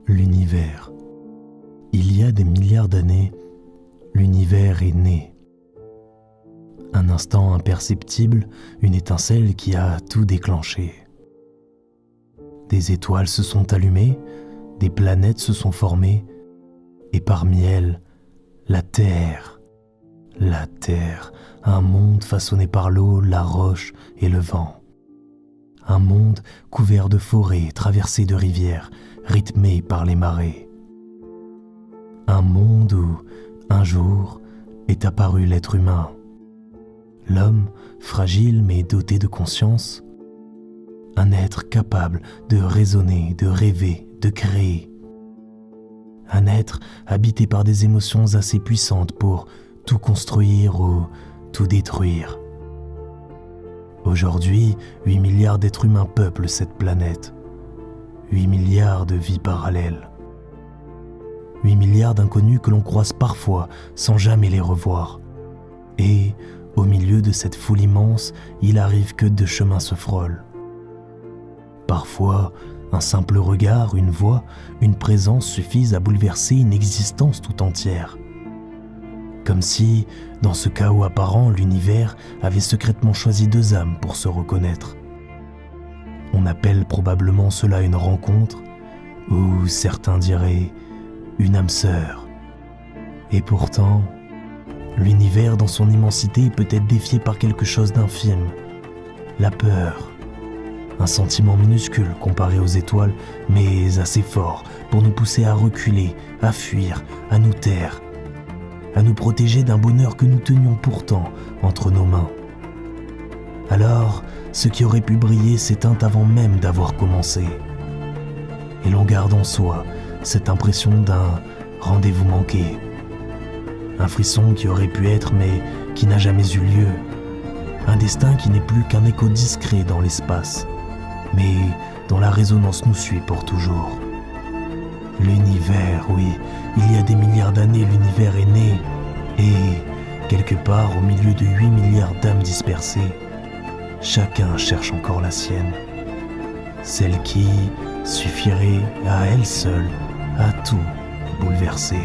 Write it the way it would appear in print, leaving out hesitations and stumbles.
L'univers. Il y a des milliards d'années, l'univers est né. Un instant imperceptible, une étincelle qui a tout déclenché. Des étoiles se sont allumées, des planètes se sont formées, et parmi elles, la Terre. La Terre, un monde façonné par l'eau, la roche et le vent. Un monde couvert de forêts, traversé de rivières, rythmé par les marées. Un monde où, un jour, est apparu l'être humain. L'homme, fragile mais doté de conscience. Un être capable de raisonner, de rêver, de créer. Un être habité par des émotions assez puissantes pour tout construire ou tout détruire. Aujourd'hui, 8 milliards d'êtres humains peuplent cette planète. 8 milliards de vies parallèles. 8 milliards d'inconnus que l'on croise parfois sans jamais les revoir. Et, au milieu de cette foule immense, il arrive que deux chemins se frôlent. Parfois, un simple regard, une voix, une présence suffisent à bouleverser une existence tout entière. Comme si, dans ce chaos apparent, l'univers avait secrètement choisi deux âmes pour se reconnaître. On appelle probablement cela une rencontre, ou certains diraient une âme sœur. Et pourtant, l'univers dans son immensité peut être défié par quelque chose d'infime, la peur. Un sentiment minuscule comparé aux étoiles, mais assez fort pour nous pousser à reculer, à fuir, à nous taire, à nous protéger d'un bonheur que nous tenions pourtant entre nos mains. Alors, ce qui aurait pu briller s'éteint avant même d'avoir commencé. Et l'on garde en soi cette impression d'un rendez-vous manqué. Un frisson qui aurait pu être mais qui n'a jamais eu lieu. Un destin qui n'est plus qu'un écho discret dans l'espace, mais dont la résonance nous suit pour toujours. L'univers, oui, il y a des milliards d'années, l'univers est né, et, quelque part au milieu de 8 milliards d'âmes dispersées, chacun cherche encore la sienne, celle qui suffirait à elle seule à tout bouleverser.